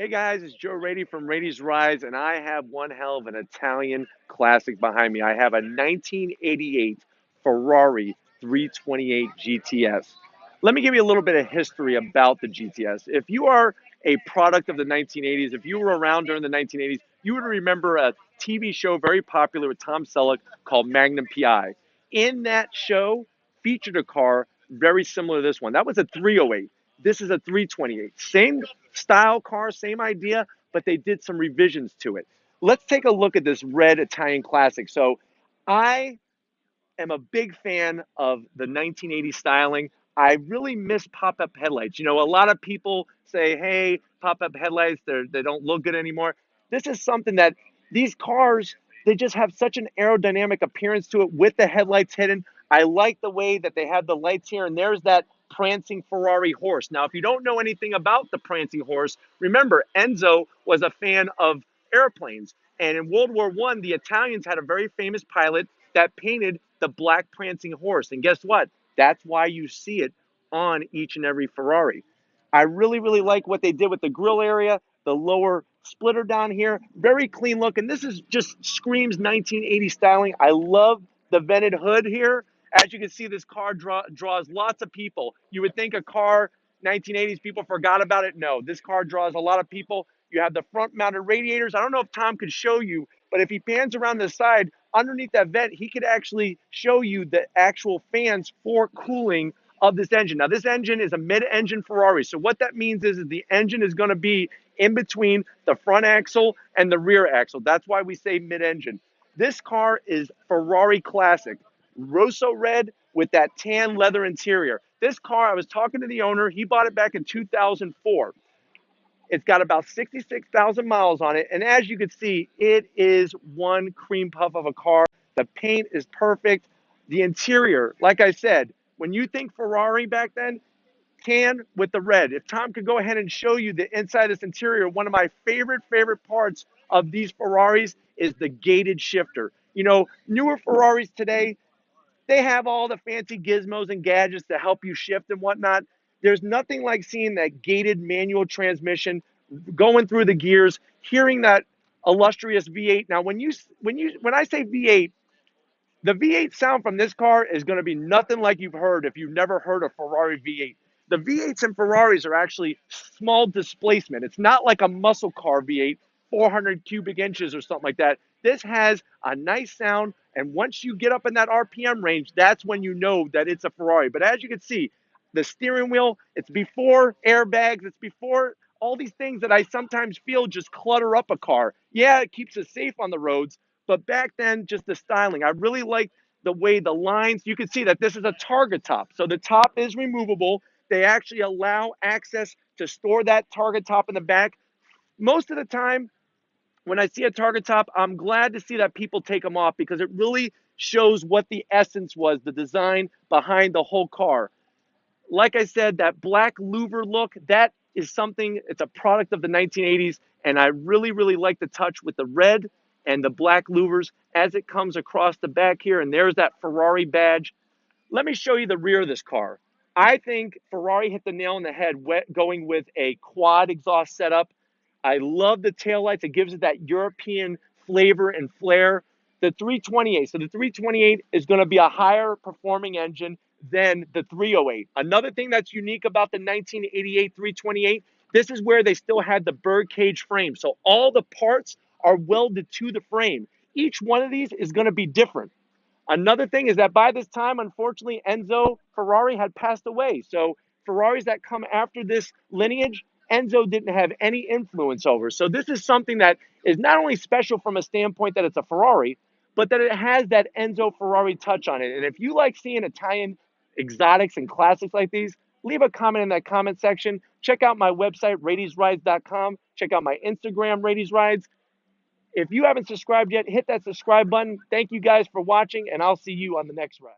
Hey guys, it's Joe Raiti from Raiti's Rides, and I have one hell of an Italian classic behind me. I have a 1988 Ferrari 328 GTS. Let me give you a little bit of history about the GTS. If you are a product of the 1980s, if you were around during the 1980s, you would remember a TV show very popular with Tom Selleck called Magnum PI. In that show, featured a car very similar to this one. That was a 308. This is a 328. Same style car, same idea, but they did some revisions to it. Let's take a look at this red Italian classic. So I am a big fan of the 1980 styling. I really miss pop-up headlights. You know, a lot of people say, hey, pop-up headlights, they don't look good anymore. This is something that these cars, they just have such an aerodynamic appearance to it with the headlights hidden. I like the way that they have the lights here, and there's that prancing Ferrari horse. Now, if you don't know anything about the prancing horse, remember, Enzo was a fan of airplanes. And in World War I, the Italians had a very famous pilot that painted the black prancing horse. And guess what? That's why you see it on each and every Ferrari. I really, really like what they did with the grill area, the lower splitter down here. Very clean look. And this is just screams 1980 styling. I love the vented hood here. As you can see, this car draws lots of people. You would think a car, 1980s, people forgot about it. No, this car draws a lot of people. You have the front mounted radiators. I don't know if Tom could show you, but if he pans around the side, underneath that vent, he could actually show you the actual fans for cooling of this engine. Now, this engine is a mid-engine Ferrari. So what that means is the engine is going to be in between the front axle and the rear axle. That's why we say mid-engine. This car is Ferrari classic. Rosso red with that tan leather interior. This car, I was talking to the owner. He bought it back in 2004. It's got about 66,000 miles on it. And as you can see, it is one cream puff of a car. The paint is perfect. The interior, like I said, when you think Ferrari back then, tan with the red. If Tom could go ahead and show you the inside of this interior, one of my favorite parts of these Ferraris is the gated shifter. You know, newer Ferraris today, they have all the fancy gizmos and gadgets to help you shift and whatnot. There's nothing like seeing that gated manual transmission going through the gears, hearing that illustrious V8. Now, when I say V8, the V8 sound from this car is going to be nothing like you've heard if you've never heard a Ferrari V8. The V8s in Ferraris are actually small displacement. It's not like a muscle car V8, 400 cubic inches or something like that. This has a nice sound, and once you get up in that RPM range, that's when you know that it's a Ferrari. But as you can see, the steering wheel, it's before airbags, it's before all these things that I sometimes feel just clutter up a car. Yeah, it keeps us safe on the roads, but back then, just the styling. I really like the way the lines, you can see that this is a target top. So the top is removable. They actually allow access to store that target top in the back. Most of the time, when I see a target top, I'm glad to see that people take them off because it really shows what the essence was, the design behind the whole car. Like I said, that black louver look, that is something, it's a product of the 1980s, and I really, really like the touch with the red and the black louvers as it comes across the back here, and there's that Ferrari badge. Let me show you the rear of this car. I think Ferrari hit the nail on the head going with a quad exhaust setup. I love the taillights. It gives it that European flavor and flair. The 328, so the 328 is going to be a higher performing engine than the 308. Another thing that's unique about the 1988 328, this is where they still had the birdcage frame. So all the parts are welded to the frame. Each one of these is going to be different. Another thing is that by this time, unfortunately, Enzo Ferrari had passed away. So Ferraris that come after this lineage, Enzo didn't have any influence over. So this is something that is not only special from a standpoint that it's a Ferrari, but that it has that Enzo Ferrari touch on it. And if you like seeing Italian exotics and classics like these, leave a comment in that comment section. Check out my website, radiesrides.com. Check out my Instagram, radiesrides. If you haven't subscribed yet, hit that subscribe button. Thank you guys for watching, and I'll see you on the next ride.